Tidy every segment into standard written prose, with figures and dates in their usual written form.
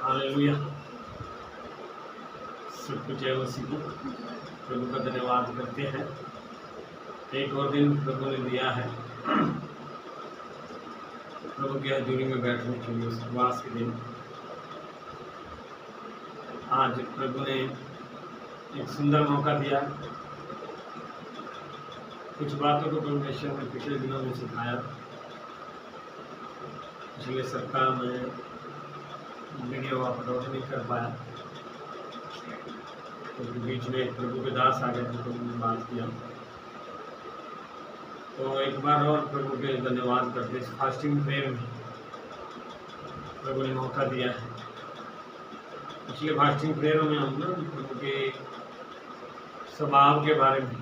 Hallelujah. सब कुछ है उसी को प्रभु का धन्यवाद करते हैं। एक और दिन प्रभु ने दिया है प्रभु की हजूरी में बैठने के लिए, उपवास के दिन। आज प्रभु ने एक सुंदर मौका दिया। कुछ बातों को परमेश्वर ने पिछले दिनों में सिखाया। पिछले सप्ताह में वीडियो अपलोड नहीं कर पाया क्योंकि बीच में प्रभु के दास आ गए थे तो उन्होंने बात किया। तो एक बार और प्रभु के धन्यवाद करते इस फास्टिंग प्रेयर में प्रभु ने मौका दिया है। पिछले फास्टिंग प्रेयर में हम ना प्रभु के स्वभाव के बारे में,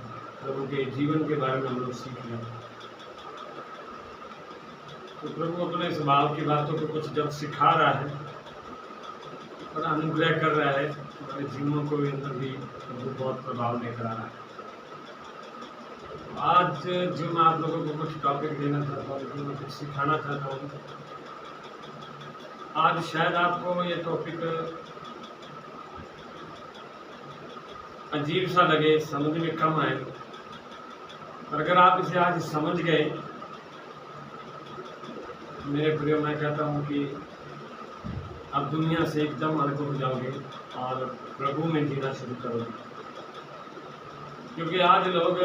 प्रभु के जीवन के बारे में हम लोग सीख रहे हैं। तो प्रभु अपने स्वभाव की बातों को कुछ जब सिखा रहा है और अनुग्रह कर रहा है, हमारे जीवनों को अंदर भी प्रभु बहुत प्रभाव लेकर आ रहा है। आज जो मैं आप लोगों को कुछ टॉपिक देना चाहता हूँ, जो मैं कुछ सिखाना चाहता हूँ, आज शायद आपको ये टॉपिक अजीब सा लगे, समझ में कम आए, पर अगर आप इसे आज समझ गए, मेरे प्रिय, मैं कहता हूँ कि आप दुनिया से एकदम अलग हो जाओगे और प्रभु में जीना शुरू करोगे। क्योंकि आज लोग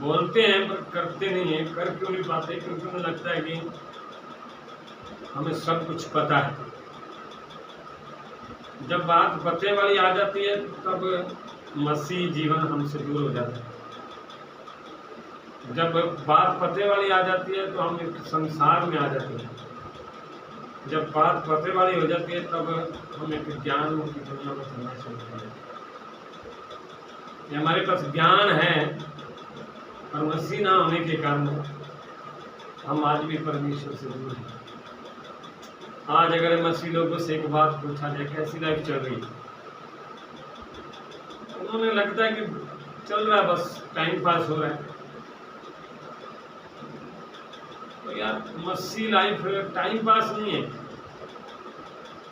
बोलते हैं पर करते नहीं हैं। कर क्यों नहीं पाते? क्योंकि उन्हें लगता है कि हमें सब कुछ पता है। जब बात पते वाली आ जाती है तब मसीह जीवन हमसे दूर हो जाता है। जब बात पते वाली आ जाती है तो हम एक संसार में आ जाते हैं। जब बात पते वाली हो जाती है तब हम एक ज्ञान की दुनिया में चलना शुरू करते हैं। हमारे पास ज्ञान है और मसीह ना होने के कारण हम आज भी परमेश्वर से दूर हैं। आज अगर मसीह लोगों से एक बात पूछा जाए कैसी लाइफ चल रही है, उन्होंने लगता है कि चल रहा है, बस टाइम पास हो रहा है। तो यार मसीह लाइफ टाइम पास नहीं है।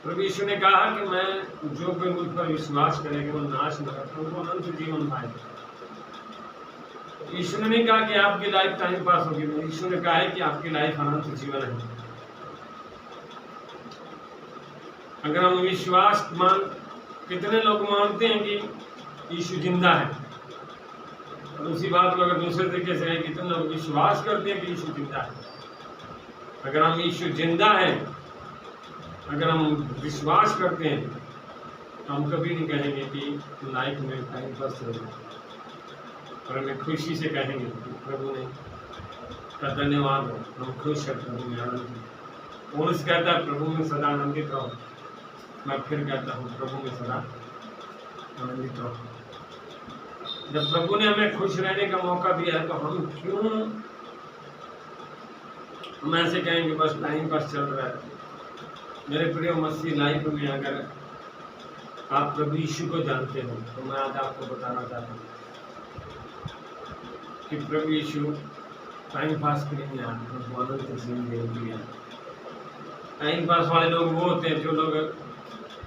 प्रभु यीशु ने कहा कि मैं जो कोई मुझ पर विश्वास करेगा वो नाश न करता, उनको अनंत जीवन पाएगा। यीशु ने नहीं कहा कि आपकी लाइफ टाइम पास होगी, यीशु ने कहा है कि आपकी लाइफ अनंत जीवन है। अगर हम विश्वास कितने लोग मानते हैं कि यीशु जिंदा है, और उसी बात को अगर दूसरे तरीके से है, कितने लोग विश्वास करते हैं कि यीशु जिंदा है। अगर हम यीशु जिंदा है, अगर हम विश्वास करते हैं तो हम कभी नहीं कहेंगे कि लाइफ में टाइम पास हो गया, और हमें खुशी से कहेंगे कि प्रभु ने का धन्यवाद हो, हम खुश हैं प्रभु में आनंदित। पौलुस कहता है प्रभु में सदा आनंदित रहो। मैं फिर कहता हूँ प्रभु में सदा आनंदित रहो। जब प्रभु ने हमें खुश रहने का मौका दिया है तो हम क्यों हम ऐसे कहेंगे बस टाइम पास चल रहा है। मेरे प्रिय मसीह लाइफ में अगर आप प्रभु यीशु को जानते हो तो मैं आज आपको बताना चाहता हूँ कि प्रभु यीशु टाइम पास के लिए नहीं आते, उनको अनंत जीवन देने के लिए आते। टाइम पास वाले लोग वो होते हैं जो लोग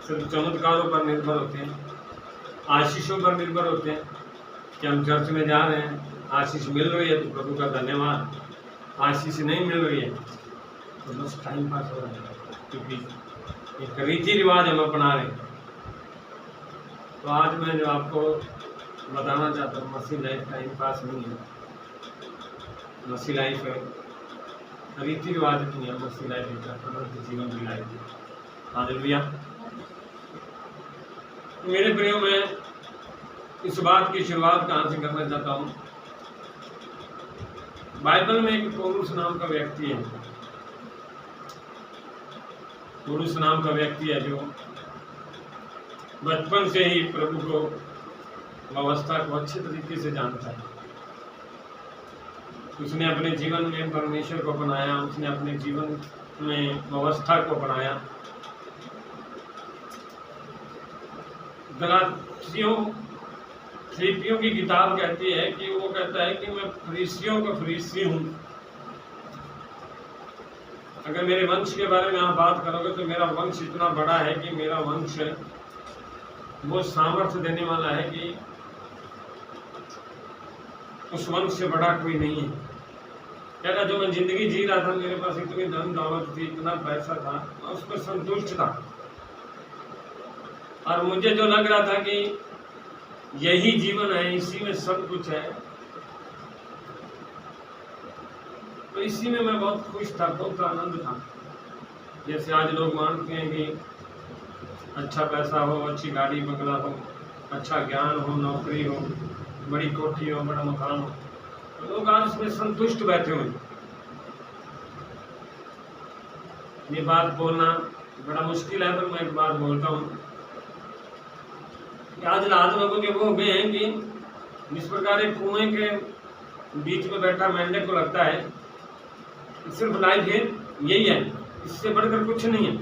सिर्फ चमत्कारों पर निर्भर होते हैं, आशीषों पर निर्भर होते हैं कि हम चर्च में जा रहे हैं, आशीष मिल रही है तो प्रभु का धन्यवाद, आशीष नहीं मिल रही है तो बस टाइम पास हो रहा है, क्योंकि एक रीति रिवाज हम अपना रहे हैं। तो आज मैं जो आपको बताना चाहता हूँ, मसीह लाइफ टाइम पास नहीं है, मसीह लाइफ रीति रिवाज नहीं है, मसीह लाइफ अनंत जीवन की लाइफ है। हालेलुया। मेरे प्रियो, मैं इस बात की शुरुआत कहाँ से करना चाहता हूँ। बाइबल में एक पौलुस नाम का व्यक्ति है, पौलुस नाम का व्यक्ति है जो बचपन से ही प्रभु को, व्यवस्था को अच्छे तरीके से जानता है। उसने अपने जीवन में परमेश्वर को अपनाया, उसने अपने जीवन में व्यवस्था को अपनाया। गलातियों फिलिपियों की किताब कहती है कि वो कहता है कि मैं फरीसियों का फरीसी हूँ। अगर मेरे वंश के बारे में आप बात करोगे तो मेरा वंश इतना बड़ा है कि मेरा वंश वो सामर्थ्य देने वाला है कि उस वंश से बड़ा कोई नहीं है। कहता जो मैं जिंदगी जी रहा था, मेरे पास इतनी धन दौलत थी, इतना पैसा था, मैं उस पर संतुष्ट था और मुझे जो लग रहा था कि यही जीवन है, इसी में सब कुछ है, तो इसी में मैं बहुत खुश था, बहुत आनंद था। जैसे आज लोग मानते हैं कि अच्छा पैसा हो, अच्छी गाड़ी बंगला हो, अच्छा ज्ञान हो, नौकरी हो, बड़ी कोठी हो, बड़ा मकान हो, तो लोग आज उसमें संतुष्ट बैठे हुए। ये बात बोलना बड़ा मुश्किल है, पर मैं एक बात बोलता हूँ कि आज लोगों के वो हो गए हैं कि जिस प्रकार एक कुएं के बीच में बैठा मेंढक को लगता है सिर्फ लाइफ है यही है, इससे बढ़कर कुछ नहीं है।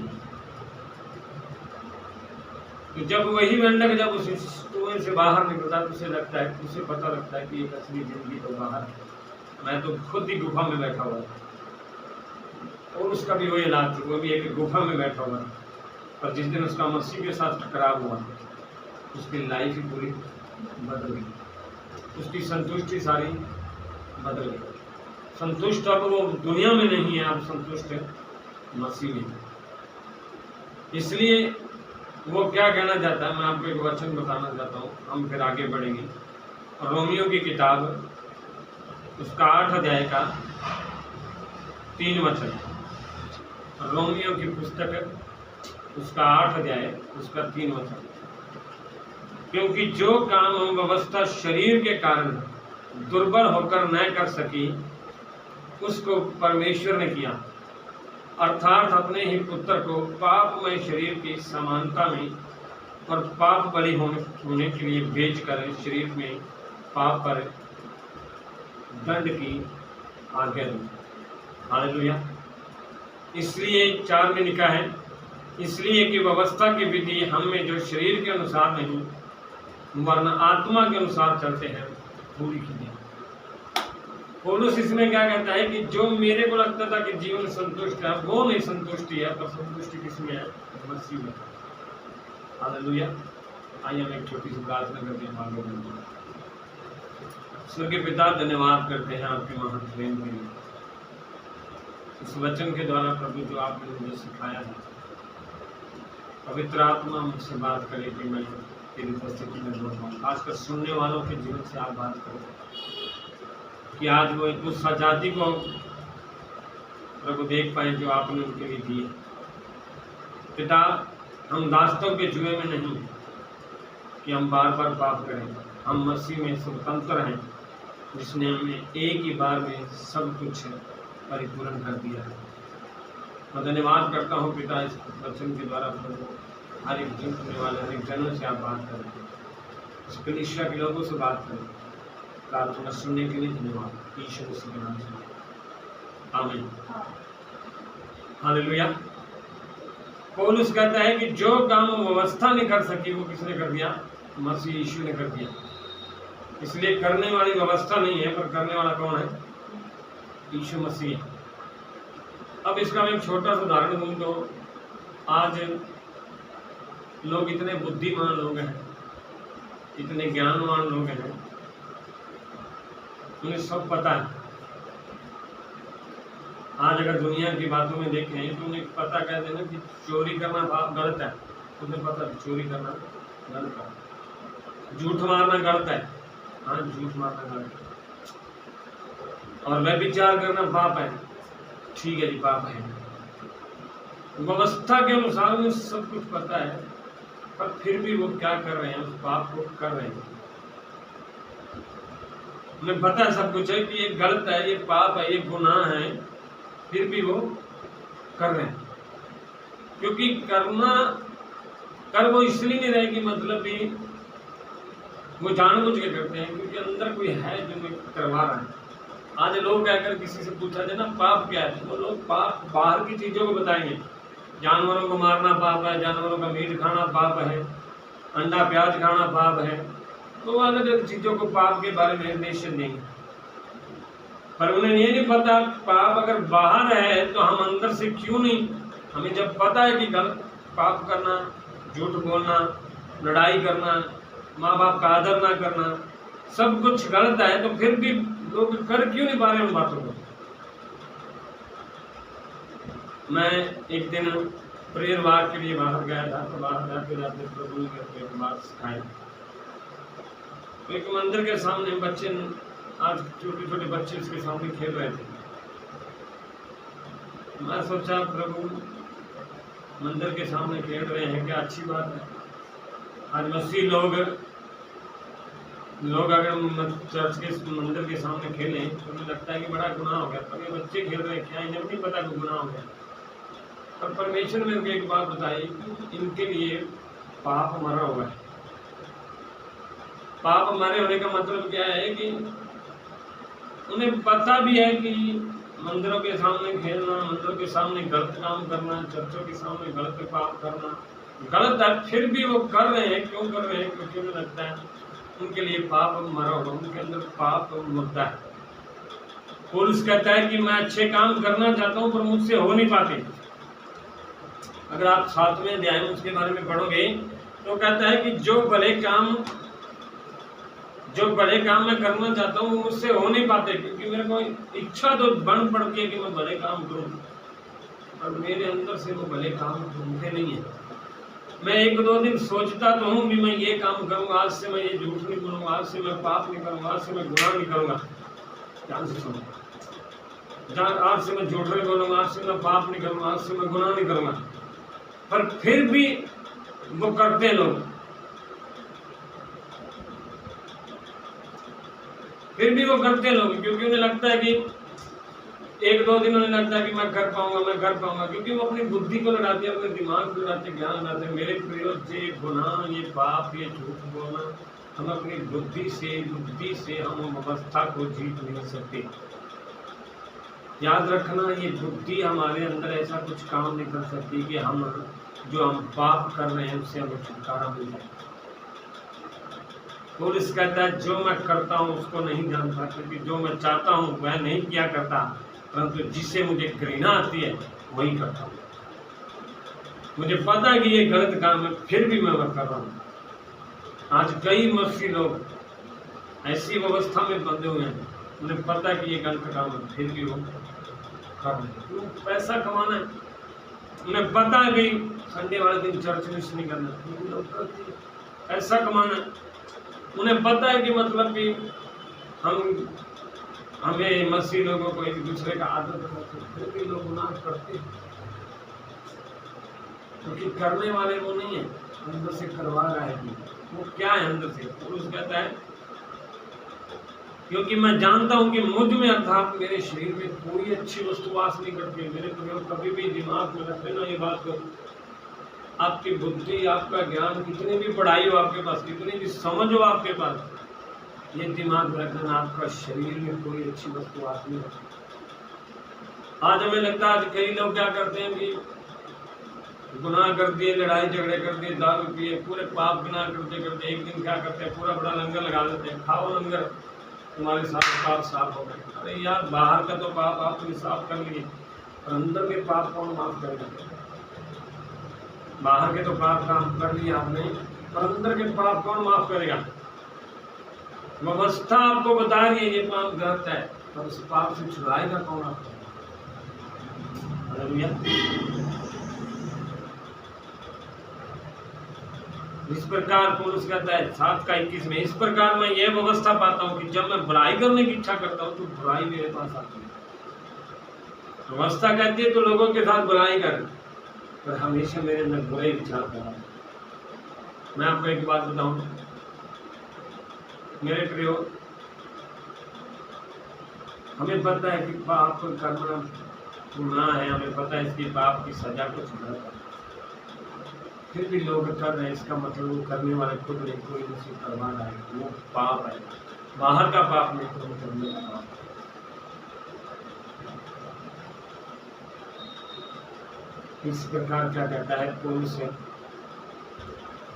तो जब वही मेंढक जब उस कुएं से बाहर निकलता है तो उसे लगता है, उसे पता लगता है कि एक असली जिंदगी तो बाहर है, मैं तो खुद ही गुफा में बैठा हुआ था। और उसका भी वही हालात थी, वो भी एक गुफा में बैठा हुआ था। पर जिस दिन उसका मसीह के साथ टकराव हुआ, उसकी लाइफ ही पूरी बदल गई, उसकी संतुष्टि सारी बदल गई। संतुष्ट अब वो दुनिया में नहीं है, अब संतुष्ट है मसीह में। इसलिए वो क्या कहना चाहता है, मैं आपको एक वचन बताना चाहता हूँ, हम फिर आगे बढ़ेंगे। रोमियो की किताब उसका 8 अध्याय का 3 वचन, रोमियो की पुस्तक उसका 8 अध्याय उसका 3 वचन। क्योंकि जो काम हम व्यवस्था शरीर के कारण दुर्बल होकर न कर सकी, उसको परमेश्वर ने किया, अर्थात अपने ही पुत्र को पापमय शरीर की समानता में और पाप बलि होने के लिए भेजकर शरीर में पाप पर दंड की आज्ञा दी। हालेलुया। इसलिए 4 में लिखा है, इसलिए कि व्यवस्था की विधि हम में जो शरीर के अनुसार नहीं वरना आत्मा के अनुसार चलते हैं पूरी की जाए। पौलुस इसमें क्या कहता है कि जो मेरे को लगता था कि जीवन संतुष्ट है, वो नहीं संतुष्टि है, पर संतुष्टि किसमें है? मसीह में। हालेलुया। आइए हम एक छोटी सी प्रार्थना करते हैं, आगे बढ़ते हैं। स्वर्गीय पिता, धन्यवाद करते हैं आपके महान प्रेम के लिए, इस वचन के द्वारा प्रभु जो आपने मुझे सिखाया है। पवित्र आत्मा मुझसे बात करे कि मैं तेरी उपस्थिति में बोल पाऊँ, खासकर सुनने वालों के जीवन से आप बात करें कि आज वो उस आजादी को प्रभु देख पाए जो आपने उनके लिए दी है। पिता, हम दास्तों के जुए में नहीं कि हम बार बार पाप करें, हम मसीह में स्वतंत्र हैं, जिसने हमें एक ही बार में सब कुछ परिपूर्ण कर दिया है। मैं धन्यवाद करता हूँ पिता, इस वचन के द्वारा प्रभु हर एक जन सुनने वाले हर एक जनों से आप बात करें, इस कलीसिया के लोगों से बात करें। प्रार्थना सुनने के लिए धन्यवाद, यीशु मसीह के नाम से आमीन। हालेलुया। पौलुस कहता है कि जो काम व्यवस्था नहीं कर सकी वो किसने कर दिया? मसीह यीशु ने कर दिया। इसलिए करने वाली व्यवस्था नहीं है, पर करने वाला कौन है? यीशु मसीह। अब इसका मैं एक छोटा सा उदाहरण दूं तो आज लोग इतने बुद्धिमान लोग हैं, इतने ज्ञानवान लोग हैं, उन्हें सब पता है। आज अगर दुनिया की बातों में देखें तो उन्हें पता कह देना कि चोरी करना गलत है, उन्हें पता है चोरी करना गलत है, झूठ मारना गलत है, हाँ झूठ मारना गलत है, और व्यभिचार करना पाप है, ठीक है जी पाप है। व्यवस्था के अनुसार उन्हें सब कुछ पता है, पर फिर भी वो क्या कर रहे हैं? उस पाप को कर रहे हैं। उन्हें पता है सब कुछ है कि ये गलत है, ये पाप है, ये गुनाह है, फिर भी वो कर रहे हैं। क्योंकि करना कर वो इसलिए नहीं रहेगी, मतलब भी वो जानबूझ के करते हैं, क्योंकि अंदर कोई है जो मैं करवा रहा है। आज लोग कहकर किसी से पूछा जाए ना पाप क्या है, तो वो लोग पाप बाहर की चीज़ों को बताएंगे। जानवरों को मारना पाप है, जानवरों का मीट खाना पाप है, अंडा प्याज खाना पाप है, तो वो अलग अलग चीज़ों को पाप के बारे में निर्देशन देंगे। पर उन्हें ये नहीं पता पाप अगर बाहर है तो हम अंदर से क्यों नहीं। हमें जब पता है कि गलत पाप करना, झूठ बोलना, लड़ाई करना, माँ बाप का आदर ना करना, सब कुछ गलत है, तो फिर भी लोग कर क्यों नहीं पा रहे उन बातों को। मैं एक दिन प्रेयर वाक के लिए बाहर गया था, तो बाहर जाते जाते प्रभु ने एक बात सिखाई। तो एक मंदिर के सामने बच्चे, आज छोटे छोटे बच्चे उसके सामने खेल रहे थे। मैं सोचा प्रभु मंदिर के सामने खेल रहे हैं, क्या अच्छी बात है। आज मसीह लोग अगर चर्च के मंदिर के सामने खेलें तो मुझे लगता है कि बड़ा गुनाह हो गया। पर ये बच्चे खेल रहे हैं, क्या इन्हें नहीं पता कि गुनाह हो गया। और परमेश्वर ने उनको एक बात बताई कि इनके लिए पाप मरा हुआ है। पाप मरे होने का मतलब क्या है कि उन्हें पता भी है कि मंदिरों के सामने खेलना, मंदिरों के सामने गलत काम करना, चर्चों के सामने गलत पाप करना गलत है, फिर भी वो कर रहे हैं। क्यों कर रहे हैं? क्योंकि उन्हें लगता है उनके लिए पाप मरा होगा, उनके अंदर पाप मुद्दा है। पौलुस कहता है कि मैं अच्छे काम करना चाहता हूं पर मुझसे हो नहीं पाते। अगर आप 7वें अध्याय में उसके बारे में पढ़ोगे तो कहता है कि जो भले काम मैं करना चाहता हूँ वो मुझसे हो नहीं पाते, क्योंकि मेरे को इच्छा तो बन पड़ती है कि मैं भले काम करूँ, और मेरे अंदर से वो भले काम ढूंढते नहीं है। मैं 1-2 दिन सोचता तो हूँ भी मैं ये काम करूँगा, आज से मैं ये झूठ नहीं बोलूँगा, आज से मैं पाप नहीं करूँगा, आज से मैं गुनाह नहीं करूँगा। ध्यान से सुनो, आज से मैं झूठ नहीं बोलूँगा, आज से मैं पाप नहीं करूँगा, आज से मैं गुनाह नहीं करूँगा, पर फिर भी वो करते हैं लोग। फिर भी वो करते लोग, क्योंकि उन्हें लगता है कि 1-2 दिन उन्हें लगता है कि मैं कर पाऊंगा, क्योंकि वो अपनी बुद्धि को लड़ाते हैं, अपने दिमाग को लड़ाते, ज्ञान लड़ाते हैं। मेरे प्रयोग ये गुनाह, ये पाप, ये झूठ बोलना, हम अपनी बुद्धि से हम अवस्था को जीत नहीं सकते। याद रखना, ये बुद्धि हमारे अंदर ऐसा कुछ काम नहीं कर सकती कि हम पाप कर रहे हैं उससे हमें छुटकारा मिल जाए। पौलुस कहता है जो मैं करता हूँ उसको नहीं जानता, क्योंकि जो मैं चाहता हूँ वह नहीं किया करता, परंतु जिससे मुझे घृणा आती है वही करता हूँ। मुझे पता है कि ये गलत काम है, फिर भी मैं कर रहा हूँ। आज कई मसीह लोग ऐसी व्यवस्था में बंधे हुए हैं, उन्हें पता है कि ये गलत काम है, फिर भी वो कर रहे हैं। पैसा कमाना है, उन्हें पता है कि संडे वाले दिन चर्च मिस नहीं करना, पैसा कमाना है। उन्हें पता है कि मतलब कि हमें मसीह लोगों को एक दूसरे का आदर करना चाहिए, फिर भी लोग गुनाह करते हैं, क्योंकि करने वाले वो नहीं है, अंदर से करवा रहा है। वो क्या है अंदर से? पुरुष कहता है क्योंकि मैं जानता हूं कि मुझ में अर्थात मेरे शरीर में कोई अच्छी वस्तु वास नहीं करती। मेरे प्रयोग कभी भी दिमाग में रख लेना ये बात को, आपकी बुद्धि, आपका ज्ञान, कितनी भी पढ़ाई हो आपके पास, कितनी भी समझ हो आपके पास, ये दिमाग में रखना आपका शरीर में कोई अच्छी वस्तु वास नहीं करती। आज हमें लगता है आज कई लोग क्या करते हैं कि गुनाह कर दिए, लड़ाई झगड़े कर दिए, दारू पिए, पूरे पाप गुनाह करते करते एक दिन क्या करते हैं, पूरा बड़ा लंगर लगा देते हैं, खाओ लंगर, तुम्हारे सारे पाप साफ हो गए। अरे यार, बाहर का तो पाप आपने साफ कर लिए, और अंदर के पाप कौन माफ करेगा? बाहर के तो पाप काम कर लिए आपने, पर अंदर के पाप कौन माफ करेगा? व्यवस्था आपको बता रही है ये पाप गलत है, पर उस पाप से छुड़ाएगा कौन आपको? इस प्रकार पौलुस कहता है 7:21 में, इस प्रकार मैं ये व्यवस्था पाता हूँ कि जब मैं बुराई करने की इच्छा करता हूँ तो बुराई मेरे पास आती है। व्यवस्था कहती है तो लोगों के साथ बुराई कर, पर हमेशा मेरे अंदर बुरे विचार कर रहा है। मैं आपको एक बात बताऊं मेरे प्रियो, हमें पता है कि पाप करना गुनाह है, हमें पता है इसकी पाप की सजा कुछ गलत है, फिर भी लोग कर रहे हैं। इसका मतलब वो करने वाले खुद नहीं, कोई उसे करवा रहा है, वो पाप है, बाहर का पाप नहीं, तो करने का पाप। इस प्रकार क्या कहता है पौलुस,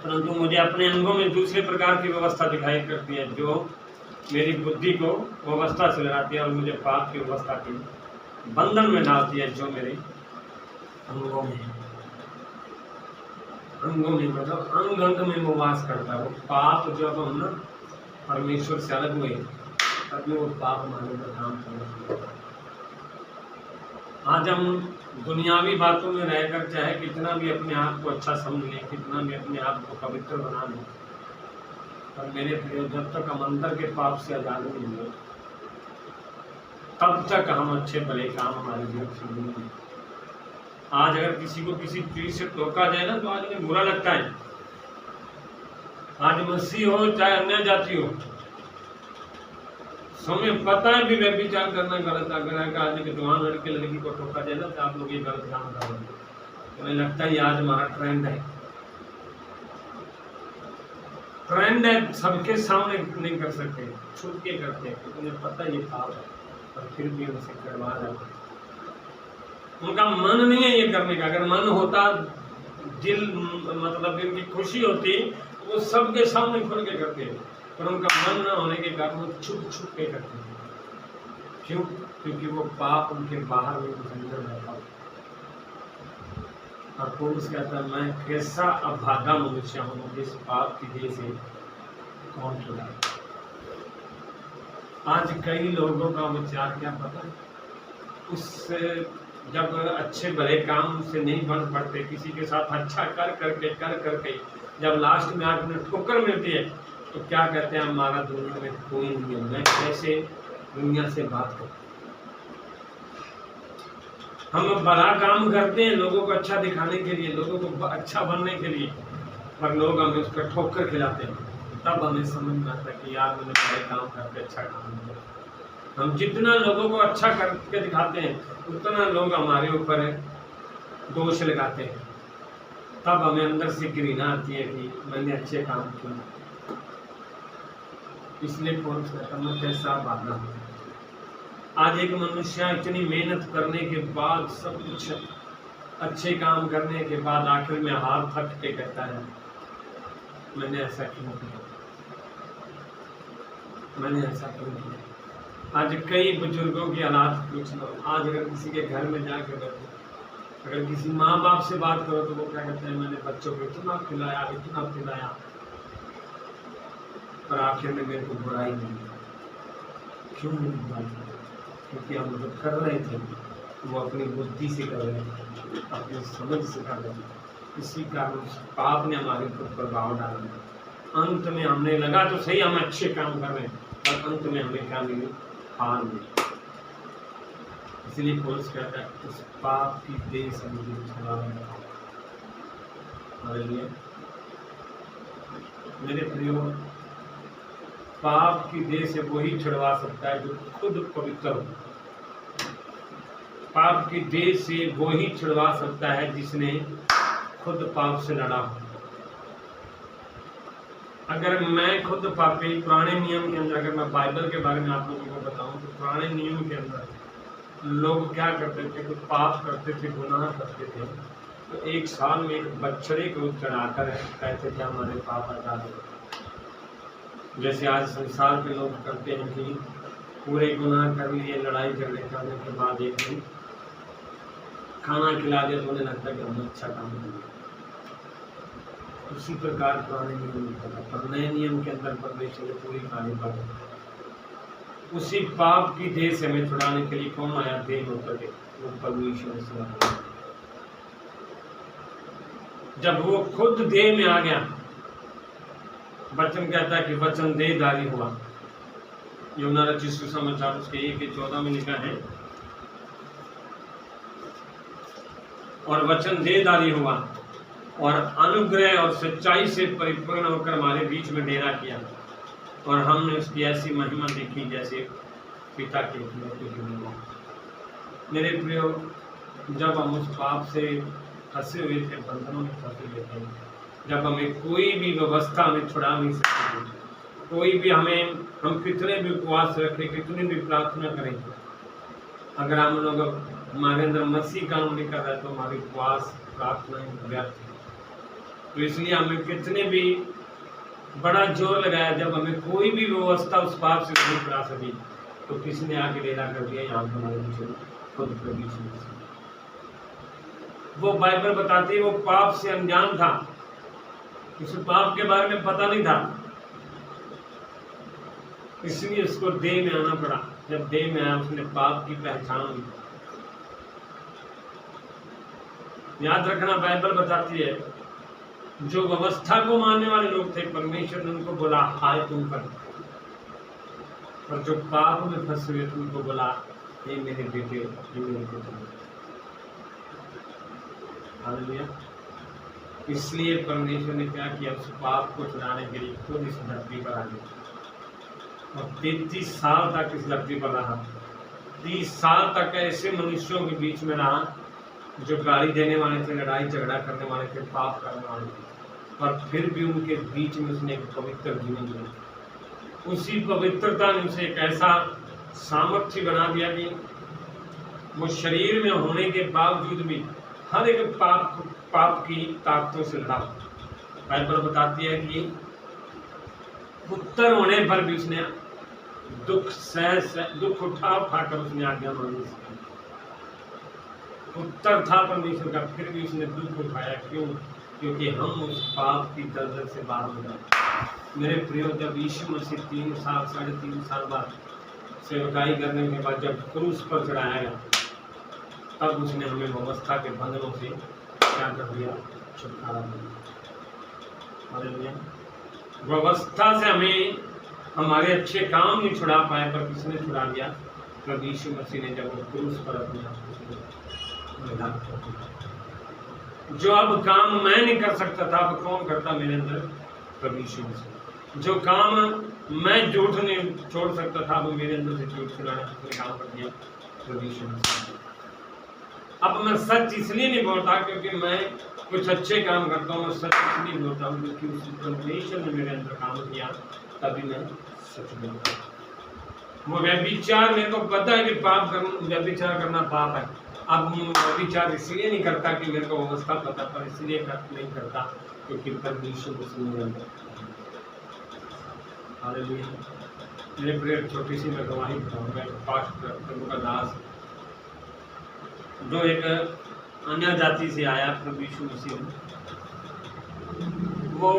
परंतु मुझे अपने अंगों में दूसरे प्रकार की व्यवस्था दिखाई करती है, जो मेरी बुद्धि को व्यवस्था से लगाती है और मुझे पाप की व्यवस्था के बंधन में डालती है, जो मेरे अंगों में है। अंगों में मतलब अंग अंग में वो वास करता है। वो पाप जब हम ना परमेश्वर से अलग हुए तब वो पाप मानने का काम करना। आज हम दुनियावी बातों में रहकर चाहे कितना भी अपने आप को अच्छा समझ लें, कितना भी अपने आप को पवित्र बना लें, पर मेरे प्रिय जब तक हम अंदर के पाप से आजाद नहीं हुए तब तक हम अच्छे भले काम हमारे जीवन से नहीं हुए। आज अगर किसी को किसी चीज से टोका जाए ना तो आज उन्हें बुरा लगता है। आज मसीह हो चाहे अन्य जाति हो, समय पता है भी व्यभिचार करना गलत। अगर आज के जवान लड़के लड़की को टोका जाए ना तो आप लोग ये गलत काम कर रहे हैं। मुझे लगता है आज हमारा ट्रेंड है, ट्रेंड है। सबके सामने नहीं कर सकते, छुप के करते हैं क्योंकि उन्हें पता ये पाप है, पर फिर भी उनसे करवा जाते हैं। उनका मन नहीं है ये करने का। अगर मन होता, दिल मतलब इनकी खुशी होती, वो सबके सामने खुल के करते हैं, पर उनका मन न होने के कारण वो छुप छुप के करते हैं। क्यों? क्योंकि वो पाप उनके बाहर में अंदर रहता है। और पौलुस कहता है मैं कैसा अभागा मनुष्य हूँ, जिस पाप की देह से कौन छुड़ाए। आज कई लोगों का विचार क्या पता है, उससे जब अच्छे भले काम से नहीं बन पड़ते, किसी के साथ अच्छा कर करके जब लास्ट में आकर ठोकर मिलती है तो क्या कहते हैं, हमारा दुनिया में कोई नहीं है, मैं कैसे दुनिया से बात करूं। हम भला काम करते हैं लोगों को अच्छा दिखाने के लिए, लोगों को अच्छा बनने के लिए, पर लोग हमें उसका ठोकर खिलाते हैं। तब हमें समझ में आता है कि यार मैंने भले काम करके अच्छा काम किया। हम जितना लोगों को अच्छा करके दिखाते हैं उतना लोग हमारे ऊपर दोष लगाते हैं। तब हमें अंदर से घृणा आती है कि मैंने अच्छे काम किए। इसलिए पौलुस कहता है मैं कैसा भागा। आज एक मनुष्य इतनी मेहनत करने के बाद, सब कुछ अच्छे काम करने के बाद आखिर में हार थक के कहता है मैंने ऐसा क्यों किया, मैंने ऐसा क्यों किया। आज कई बुजुर्गों की हालात पूछ लो। आज अगर किसी के घर में जाकर बैठो, अगर किसी माँ बाप से बात करो तो वो क्या कहते हैं, मैंने बच्चों को इतना खिलाया, पर आखिर में मेरे को बुराई नहीं। क्यों नहीं बुराई? क्योंकि हम जो कर रहे थे वो अपनी बुद्धि से कर रहे थे, अपनी समझ से कर रहे थे। इसी कारण पाप ने हमारे ऊपर प्रभाव डाला। अंत में हमने लगा तो सही हम अच्छे काम कर रहे हैं, पर अंत में हमें क्या मिली, हार मिली। इसलिए पौलुस कहता है उस पाप की देह से मुझे छुड़ाना। मेरे प्रियो, पाप की देह से वही छुड़वा सकता है जो खुद पवित्र हो। पाप की देह से वही छुड़वा सकता है जिसने खुद पाप से लड़ा हो। अगर मैं खुद पापी, पुराने नियम के अंदर, अगर मैं बाइबल के बारे में आप लोगों को बताऊं तो पुराने नियम के अंदर लोग क्या करते थे, कुछ पाप करते थे, गुनाह करते थे, तो एक साल में एक बछड़े को चढ़ाकर कहते थे हमारे पाप हटा दो। जैसे आज संसार के लोग करते हैं कि पूरे गुनाह कर लिए, लड़ाई झगड़े करने के बाद एक दिन खाना खिला दिया तो उन्हें लगता है कि हमने अच्छा काम किया। उसी प्रकार पुराने नियम में था, पर नए नियम के अंदर परमेश्वर ने पूरी कहानी पर उसी पाप की देह से हमें छुड़ाने के लिए कौन आया, देह होकर के, वो परमेश्वर से। जब वो खुद देह में आ गया, वचन कहता है कि वचन देहधारी हुआ। यूहन्ना रचित सुसमाचार उसके 1:14 में लिखा है, और वचन देहधारी हुआ और अनुग्रह और सच्चाई से परिपूर्ण होकर हमारे बीच में डेरा किया, और हमने उसकी ऐसी महिमा देखी जैसे पिता के इकलौते। मेरे प्रियो, जब हम उस पाप से फंसे हुए थे, बंधनों में फंसे हुए थे, जब हमें कोई भी व्यवस्था हमें छुड़ा नहीं सकती, कोई भी हम कितने भी उपवास रखें, कितनी भी प्रार्थना करें, अगर हम लोग हमारे अंदर मसीह काम नहीं कर रहा है तो हमारी उपवास प्रार्थना व्यर्थ है। तो इसलिए हमें कितने भी बड़ा जोर लगाया, जब हमें कोई भी व्यवस्था उस पाप से नहीं छुड़ा सकी तो किसने आके डेरा कर दिया यहाँ पर हमारे पीछे, खुद प्रभु यीशु मसीह। वो बाइबल बताती है वो पाप से अनजान था, उसे पाप के बारे में पता नहीं था, इसलिए उसको देह में आना पड़ा। जब देह में आया उसने पाप की पहचान ली। याद रखना बाइबल बताती है जो व्यवस्था को मानने वाले लोग थे परमेश्वर ने उनको बोला हाय तुम पर, और जो पाप में फंसे हुए थे उनको बोला ये मेरे बेटे, ये मेरे बेटे। हालेलुया। इसलिए परमेश्वर ने क्या किया, उस पाप को छुड़ाने के लिए खुद इस धरती पर आ गया और 33 साल तक इस धरती पर रहा। 30 साल तक ऐसे मनुष्यों के बीच में रहा जो गाली देने वाले थे, लड़ाई झगड़ा करने वाले थे, पाप करने वाले थे, और फिर भी उनके बीच में उसने एक पवित्र जीवन जिया। उसी पवित्रता ने उसे एक ऐसा सामर्थ्य बना दिया कि वो शरीर में होने के बावजूद भी हर एक पाप की ताकतों से लड़ा। बाइबल बताती है कि पुत्र होने पर भी उसने दुख उठाकर उसने आज्ञा मांगी। उत्तर था परमेश्वर का, फिर भी उसने दुख उठाया। क्यों? क्योंकि हम उस पाप की दलदल से बाहर हो जाए। मेरे प्रियो, जब यीशु मसीह 3 साल 3.5 साल बाद सेवकाई करने के बाद जब क्रूस पर चढ़ाया गया, तब उसने हमें व्यवस्था के बंधनों से क्या कर दिया, छुटकारा दिया। हालेलुया। व्यवस्था से हमें हमारे अच्छे काम नहीं छुड़ा पाए, पर किसने छुड़ा दिया? प्रभु यीशु मसीह ने, जब वो क्रूस पर अपने आप जो अब काम मैं नहीं कर सकता था, अब कौन करता मेरे अंदर? प्रभु यीशु मसीह। जो काम मैं झूठ नहीं छोड़ सकता था, अब मेरे अंदर से झूठ छुड़ाने का काम कर दिया प्रभु यीशु मसीह। अब मैं सच इसलिए नहीं बोलता क्योंकि मैं कुछ अच्छे काम करता हूँ, मैं सच इसलिए बोलता हूँ क्योंकि उस परमेश्वर ने मेरे अंदर काम किया, तभी मैं सच बोलता हूँ। वो व्यभिचार, मेरे को पता है कि व्यभिचार करना पाप है। अब व्यभिचार इसलिए नहीं करता कि मेरे को व्यवस्था पता, पर इसलिए नहीं करता क्योंकि परमेश्वर को सुनने में। हालेलुया। मेरे प्रिय, छोटी सी मैं गवाही बताऊंगा। पास्टर प्रभु का दास जो एक अन्य जाति से आया प्रभु यीशु मसीह, वो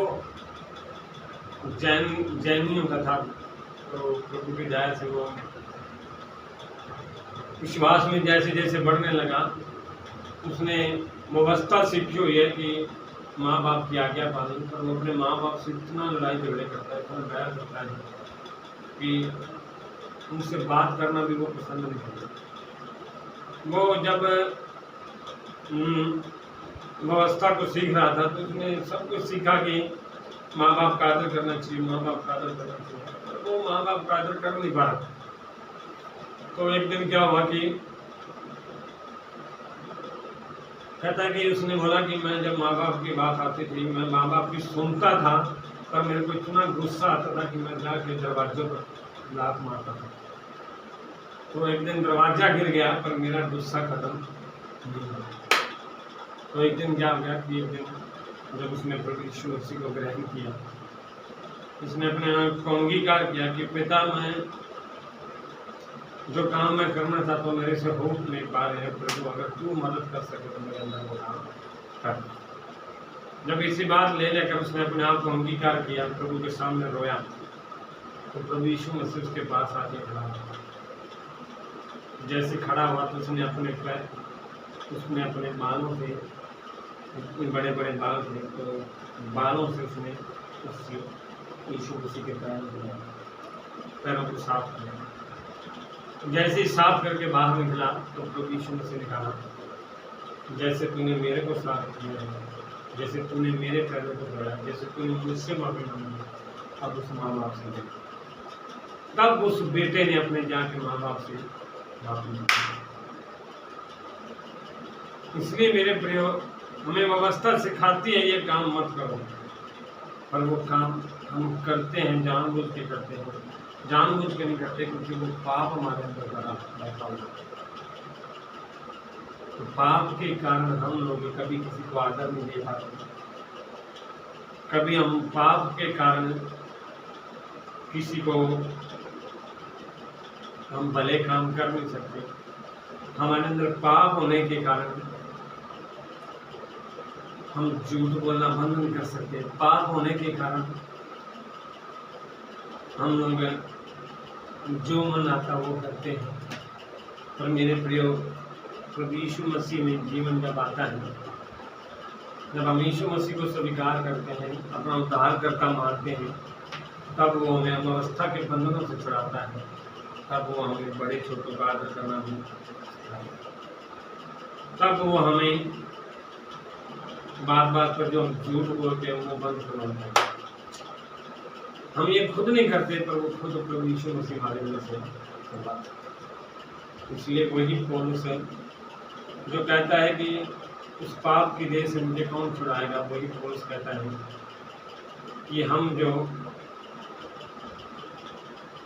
जैनियों का था, तो प्रभु की दया से वो विश्वास में जैसे जैसे बढ़ने लगा, उसने व्यवस्था सीखी हुई है कि माँ बाप की आज्ञा पालन, पर वो अपने माँ बाप से इतना लड़ाई झगड़े करता है, इतना बैर करता है कि उनसे बात करना भी वो पसंद नहीं करता। वो जब व्यवस्था को सीख रहा था तो उसने सब कुछ सीखा कि माँ बाप का आदर करना चाहिए, माँ बाप का आदर करना चाहिए, पर वो माँ बाप का आदर कर नहीं पा रहा। तो एक दिन क्या हुआ कि कहता है कि उसने बोला कि मैं जब माँ बाप की बात आती थी, मैं माँ बाप की सुनता था, पर मेरे को इतना गुस्सा आता था कि मैं जाके दरवाजों पर लात मारता था। तो एक दिन दरवाजा गिर गया, पर मेरा गुस्सा खत्म नहीं हुआ। तो एक दिन क्या हो गया कि एक दिन जब उसने प्रभु यीशु मसीह को ग्रहण किया, उसने अपने आप को अंगीकार किया कि पिता, मैं जो काम मैं करना चाहता हूँ मेरे से हो नहीं पा रहे हैं, प्रभु अगर तू मदद कर सके तो मेरे अंदर वो काम कर। जब इसी बात ले लेकर उसने अपने आप को अंगीकार किया, प्रभु के सामने रोया, तो प्रभु यीशु मसीह उसके पास आके खड़ा हुआ। जैसे खड़ा हुआ तो उसने अपने बालों से, इतने बड़े बड़े बाल थे, तो बालों से उसने उस यीशु मसीह के पैरों को साफ किया। जैसे ही साफ करके बाहर निकला तो प्रभु यीशु मसीह ने कहा, जैसे तूने मेरे को साफ किया है, जैसे तूने मेरे पैरों को धोया, जैसे तूने मुझसे माफी मांगी, अब उस माँ बाप से दे। तब उस बेटे ने अपने जाके माँ बाप से माफी मांगी। इसलिए मेरे प्रियो, हमें व्यवस्था सिखाती है ये काम मत करो, पर वो काम हम करते हैं, जानबूझ के करते हैं। जानबूझ के नहीं करते क्योंकि वो पाप हमारे अंदर बैठा हुआ। तो पाप के कारण हम लोग कभी किसी को आदर नहीं दे पाते, कभी हम पाप के कारण किसी को हम भले काम कर नहीं सकते। हमारे अंदर पाप होने के कारण हम झूठ बोलना बंद नहीं कर सकते। पाप होने के कारण हम लोग जो मन आता वो करते हैं। पर मेरे प्रियो, प्रभु यीशु मसीह में जीवन जब आता है, जब हम यीशु मसीह को स्वीकार करते हैं, अपना उद्धारकर्ता मानते हैं, तब वो हमें अव्यवस्था के बंधनों से छुड़ाता है। तब वो हमें बड़े छोटों का आदर करना भी सिखाता है। तब वो हमें बात बात पर जो हम झूठ बोलते हैं वो बंद करवाता है। हम ये खुद नहीं करते, पर वो खुद प्रभु यीशु मसीह हमारे अंदर से करवाता है। इसलिए वही पौलुस है जो कहता है कि उस पाप की देह से मुझे कौन छुड़ाएगा। वही पौलुस कहता है कि हम जो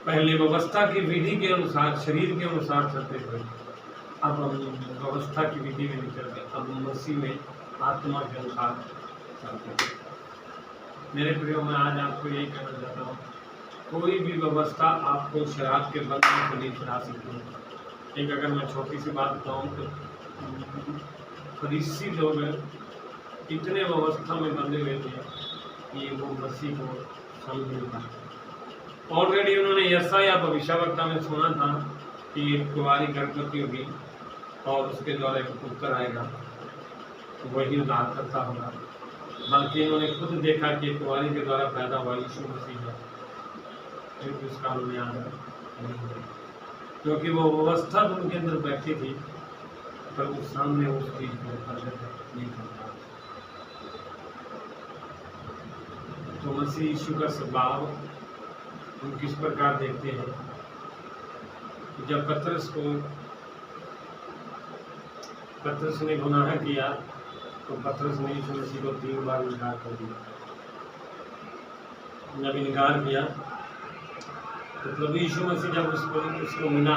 पहले व्यवस्था की विधि के अनुसार, शरीर के अनुसार चलते थे, अब हम व्यवस्था की विधि में नहीं चलते, अब मसीह में आत्मा के अनुसार चलते हैं। मेरे प्रियो, मैं आज आपको यही कहना चाहता हूँ, कोई भी व्यवस्था आपको शराब के बंधन से नहीं छुड़ा सकती। एक अगर मैं छोटी सी बात बताऊँ तो फरीसी लोग इतने व्यवस्था में बंधे हुए थे कि वो मसीह को समझ नहीं पाते। ऑलरेडी उन्होंने यशायाह भविष्यवक्ता में सुना था कि एक कुंवारी गर्भवती होगी और उसके द्वारा एक पुत्र आएगा, वही उद्धारकर्ता होगा। बल्कि इन्होंने खुद देखा कि कुंवारी के द्वारा पैदा हुआ यीशु मसीह है, क्योंकि उसका उन्होंने आदर नहीं किया, क्योंकि वो व्यवस्था तो उनके अंदर बैठी थी, पर वो सामने उस चीज को प्रकट नहीं करता। तो मसीह यीशु का स्वभाव हम किस प्रकार देखते हैं। जब पतरस ने गुनाह किया तो पतरस ने यीशु मसीह को 3 बार इनकार कर दिया। जब इनकार किया तो प्रभु यीशु मसीह जब उसको मिला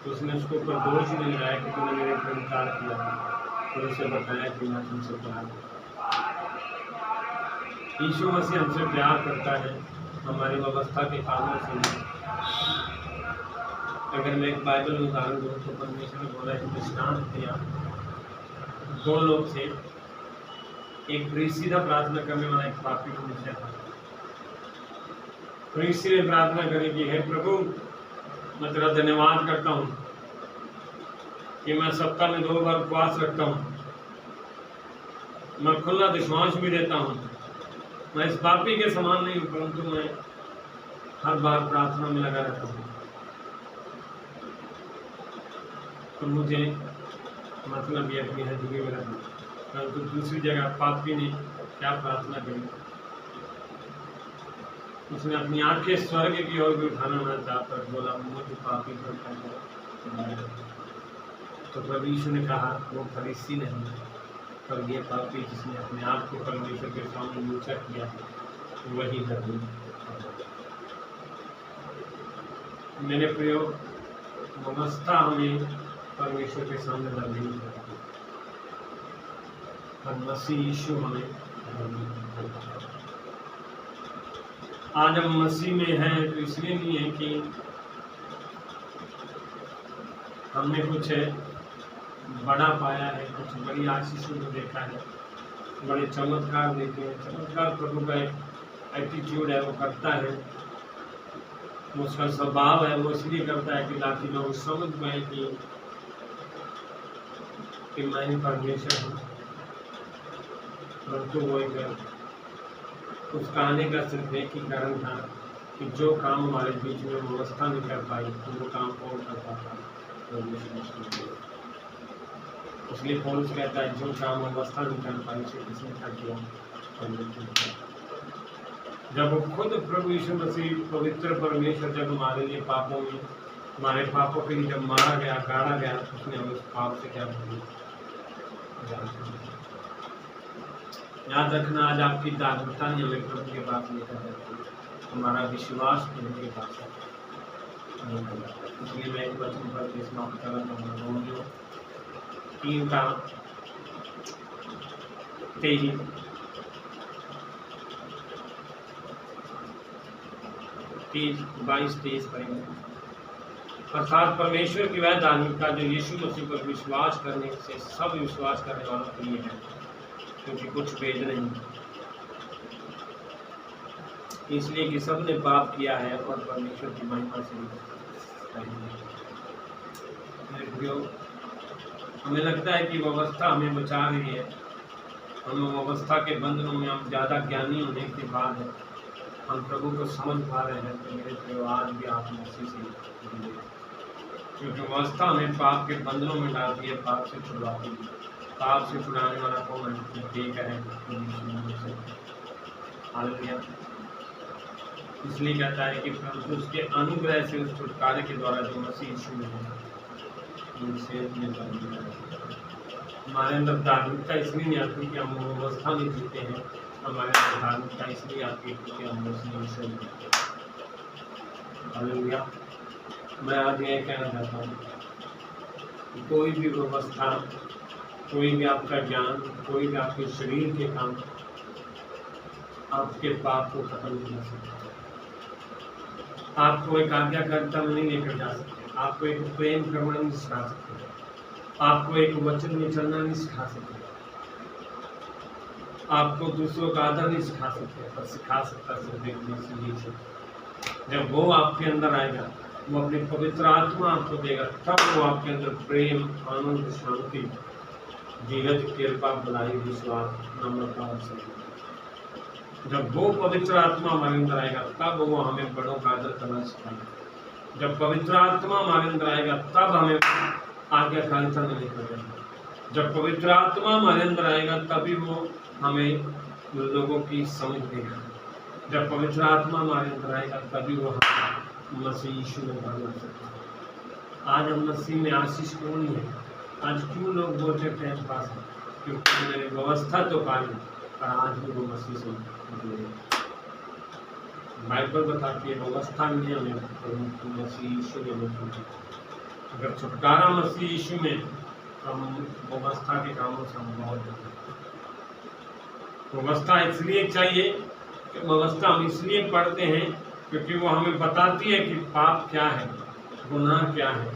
तो उसने उसके ऊपर दोष नहीं लगाया कि तूने मेरे ऊपर इनकार किया, तो उसे बताया कि मैं तुमसे प्यार करता हूं। यीशु मसीह हमसे प्यार करता है, हमारी व्यवस्था के कारणों से नहीं। अगर मैं एक बाइबल में उदाहरण दूँ तो परमेश्वर ने बोला है, दृष्टांत दिया, 2 लोग थे, एक सीधा प्रार्थना करने वाला, एक पापी को मुझे था। फरीसी ने प्रार्थना करी कि हे प्रभु, मैं तेरा धन्यवाद करता हूँ कि मैं सप्ताह में 2 बार उपवास रखता हूँ, मैं खुला दशमांश भी देता हूँ, मैं इस पापी के समान नहीं हूँ, परंतु मैं हर बार प्रार्थना में लगा रहता हूँ। तो मुझे मतलब ये अपनी हजूरी में रखना। परंतु दूसरी जगह पापी ने क्या प्रार्थना करी, उसने अपनी आंखें स्वर्ग की ओर भी उठाना न चाहकर बोला, मुझे पापी पर। तो प्रभु यीशु ने कहा, वो फरीसी नहीं, पर ये पापी जिसने अपने आप को परमेश्वर के सामने नीचा किया है, वही धर्मी। मेरे प्रियो, व्यवस्था हमें परमेश्वर के सामने धर्मी नहीं करती, पर मसीह यीशु हमें धर्मी करता है। आज हम मसीह में हैं तो इसलिए नहीं है कि हमने कुछ बड़ा पाया है, कुछ बड़ी आशीषों को देखा है, बड़े चमत्कार देखे हैं। चमत्कार प्रभु का एक एटीट्यूड है, वो करता है, उसका स्वभाव है, वो इसलिए करता है कि ताकि लोग समझ पाए कि मैं ही परमेश्वर हूँ। परंतु वो एक उसका आने का सिर्फ एक ही कारण था कि जो काम हमारे बीच में व्यवस्था नहीं कर पाई, तो वो काम कौन कर पाता, इसलिए पौलुस कहता है, जो काम व्यवस्था नहीं कर पाई उसे किसने क्या किया, जब वो खुद प्रभु यीशु मसीह पवित्र परमेश्वर जब हमारे लिए पापों में, हमारे पापों के लिए जब मारा गया, गाड़ा गया, उसने हमें उस पाप से क्या किया। याद रखना, आज आपकी जागरूकता नहीं हमें प्रभु के पास लेकर जाती है, हमारा विश्वास प्रभु के पास नहीं करता। इसलिए मैं एक वचन पर समाप्त करना चाहूँगा, रोमियो 3:23। 22-23 पढ़ेंगे। अर्थात परमेश्वर की वह धार्मिकता जो यीशु मसीह पर विश्वास करने से सब विश्वास करने वालों के लिए है, क्योंकि कुछ भेद नहीं, इसलिए कि सब ने पाप किया है और परमेश्वर की महिमा से हमें लगता है कि व्यवस्था हमें बचा रही है, हम व्यवस्था के बंधनों में हम ज़्यादा ज्ञानी होने के बाद हम प्रभु को समझ पा रहे हैं। तो मेरे प्रिय आज भी आप मसीह से जुड़े, क्योंकि व्यवस्था हमें पाप के बंधनों में डालती है, पाप से छुड़वाती है। पाप से छुड़ाने वाला कौन है? एक है, हालेलुया। इसलिए कहता है कि परंतु उसके अनुग्रह से उस छुटकारे के द्वारा जो मसीह यीशु में है, हमारे अंदर धार्मिकता इसलिए नहीं आती कि हम व्यवस्था में जीते हैं, हमारे अंदर धार्मिकता इसलिए आती है क्योंकि हम मसीह में। हालेलुया। मैं आज ये कहना चाहता हूँ कि कोई भी व्यवस्था, कोई भी आपका ज्ञान, कोई भी आपके शरीर के काम आपके पाप को खत्म नहीं कर सकते, आपको एक आज्ञाकारिता में नहीं लेकर जा सकते, आपको एक प्रेम करना नहीं सिखा सकते, आपको एक वचन में चलना नहीं सिखा सकते, आपको दूसरों का आदर नहीं सिखा सकते, पर सिखा सकता सिर्फ एक मसीह। जब वो आपके अंदर आएगा, वो अपनी पवित्र आत्मा आपको देगा, तब वो आपके अंदर प्रेम, आनंद, शांति, धीरज, कृपा, भलाई, विश्वास, नम्रता और सत्य। जब वो पवित्र आत्मा हमारे अंदर आएगा, तब वो हमें बड़ों का आदर करना सिखाएगा। जब पवित्र आत्मा हमारे अंदर आएगा, तब हमें आज्ञाकारिता में लेकर जाएगा। जब पवित्र आत्मा हमारे अंदर आएगा, तभी वो हमें लोगों की समझ देगा। जब पवित्र आत्मा हमारे अंदर आएगा, तभी वो हम मसीह यीशु में बदल सकते हैं। आज हम मसीह में आशीष क्यों नहीं है? आज क्यों लोग बोलते हैं पास है? क्योंकि मैंने व्यवस्था तो पाई, पर आज भी वो मसीह से जुड़े। बाइबल बताती है व्यवस्था नहीं हमें, परंतु मसीह यीशु में जुड़े। अगर छुटकारा मसीह यीशु में, हम व्यवस्था के कामों से हम बहुत जुड़े। व्यवस्था इसलिए चाहिए, व्यवस्था हम इसलिए पढ़ते हैं क्योंकि वो हमें बताती है कि पाप क्या है, गुनाह क्या है।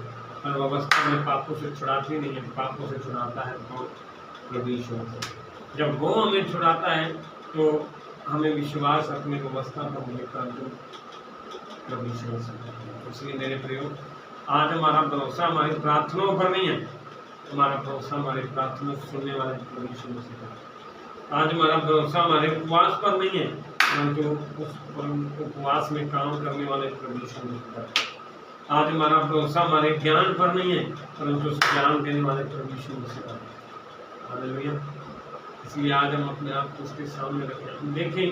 और व्यवस्था में पापों से छुड़ाती नहीं है, पापों से छुड़ाता है तो प्रभु यीशु से। जब वो हमें छुड़ाता है तो हमें विश्वास अपनी व्यवस्था पर लेकर प्रभु यीशु से। इसलिए मेरे प्रियो, आज हमारा भरोसा हमारी प्रार्थनाओं पर नहीं है, हमारा भरोसा हमारी प्रार्थना सुनने वाले प्रभु यीशु से है। आज हमारा भरोसा हमारे उपवास पर नहीं है, परंतु उस उपवास में काम करने वाले प्रभु यीशु मसीह पर। आज हमारा भरोसा हमारे ज्ञान पर नहीं है, परंतु उस ज्ञान देने वाले प्रभु यीशु मसीह पर। हालेलुया। इसलिए आज हम अपने आप को उसके सामने रखें, हम देखें,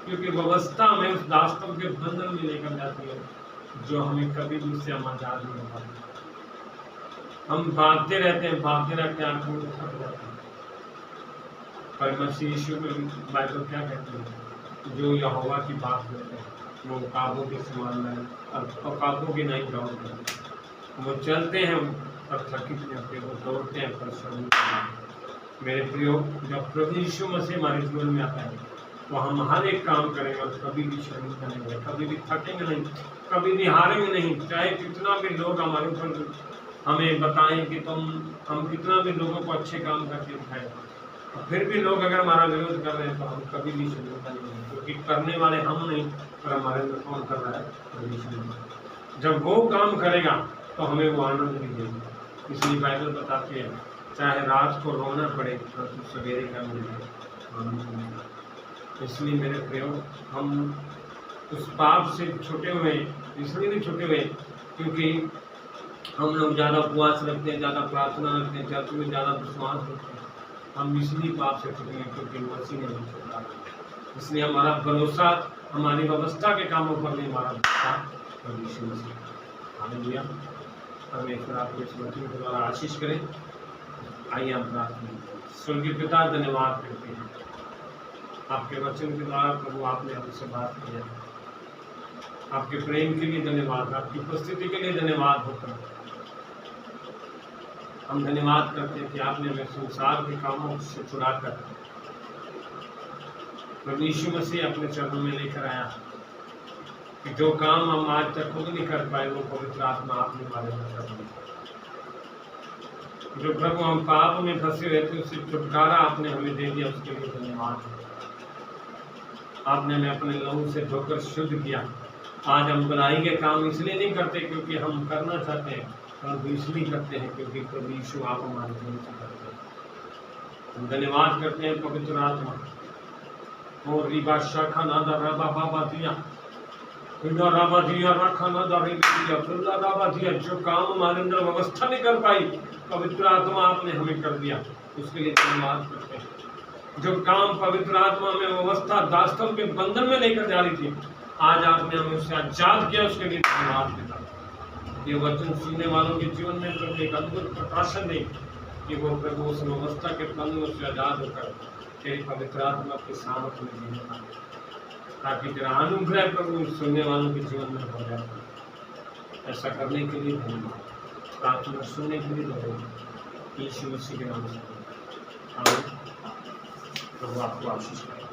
क्योंकि व्यवस्था हमें उस दास्तों के बंधन में लेकर जाती है जो हमें कभी भी उससे हम आजाद नहीं हो पाते। हम भागते रहते हैं, आंखों में थक जाते हैं। पर मसीह यीशु में बाइबल क्या कहते हैं? जो यहोवा की बात करते हैं वो काबों के समान नहीं, और काबों के नहीं दौड़ते हैं। वो चलते हैं पर थकित नहीं होते, वो दौड़ते हैं पर श्रमित नहीं। मेरे प्रियो, जब प्रभु यीशु मसीह हमारे जीवन में आता है तो हम हर एक काम करेंगे और कभी भी श्रमित करेंगे, कभी भी थकेंगे नहीं, कभी भी हारेंगे नहीं। चाहे कितना भी लोग हमारे ऊपर हमें बताएं कि हम कितना भी लोगों को अच्छे काम करके दिखाएं, फिर भी लोग अगर हमारा विरोध कर रहे हैं तो हम कभी भी श्रमित नहीं, क्योंकि करने वाले हम नहीं, पर हमारे अंदर कौन कर रहा है? जब वो काम करेगा तो हमें वो आनंद भी देगा। इसलिए बाइबल बताती है, चाहे रात को रोना पड़े परंतु सवेरे का मिलेगा। इसलिए मेरे प्रियो, हम उस पाप से छूटे हुए, इसलिए नहीं छूटे हुए क्योंकि हम लोग ज़्यादा उपवास रखते हैं, ज़्यादा प्रार्थना रखते हैं, चर्च में ज़्यादा विश्वास रखते हैं। हम इसलिए पाप से छूटे हैं क्योंकि मसीह ने हमें छुड़ा। इसलिए हमारा भरोसा हमारी व्यवस्था के कामों पर नहीं, हमारा भरोसा प्रभु यीशु मसीह। हालेलुया। परमेश्वर आपको इस वचन के द्वारा आशीष करें। आइए हम प्रार्थना करें। स्वर्गीय पिता, धन्यवाद करते हैं आपके वचन के द्वारा प्रभु आपने हमसे बात की है। आपके प्रेम के लिए धन्यवाद, आपकी उपस्थिति के लिए धन्यवाद होकर हम धन्यवाद करते हैं कि आपने हमें संसार के कामों से छुड़ाकर प्रभु यीशु मसीह अपने चरणों में लेकर आया। कि जो काम हम आज तक खुद नहीं कर पाए वो पवित्र आत्मा आपने हमारे में कर दिया। जो प्रभु हम पाप में फंसे हुए थे उससे छुटकारा आपने हमें दे दिया, उसके लिए धन्यवाद। आपने हमें अपने लहू से धोकर शुद्ध किया। आज हम बुराई के काम इसलिए नहीं करते क्योंकि हम करना चाहते हैं, परंतु इसलिए करते हैं क्योंकि प्रभु यीशु आप हमारे जीवन से करते हैं। हम धन्यवाद करते हैं पवित्र आत्मा। और रिबा शाखा नादा रबा बाबा दिया राबा दिया रखा नादा दिया फुल्ला राबा दिया। जो काम हमारे अंदर व्यवस्था नहीं कर पाई पवित्र आत्मा आपने हमें कर दिया, उसके लिए धन्यवाद करते हैं। जो काम पवित्र आत्मा में व्यवस्था दास्तों के बंधन में लेकर जा रही थी, आज आपने हमें उससे आजाद किया, उसके लिए धन्यवाद देता। ये वचन सुनने वालों के जीवन में प्रभु एक अद्भुत प्रकाशन दे कि वो प्रभु उस व्यवस्था के बंधनों से आजाद होकर तेरी पवित्र आत्मा के सामर्थ्य में जीने पाए, ताकि तेरा अनुग्रह प्रभु सुनने वालों के जीवन में हो जाए। ऐसा करने के लिए धन्यवाद, प्रार्थना सुनने के लिए धन्यवाद। यीशु मसीह के नाम से आमीन। प्रभु आपको आशीष करे।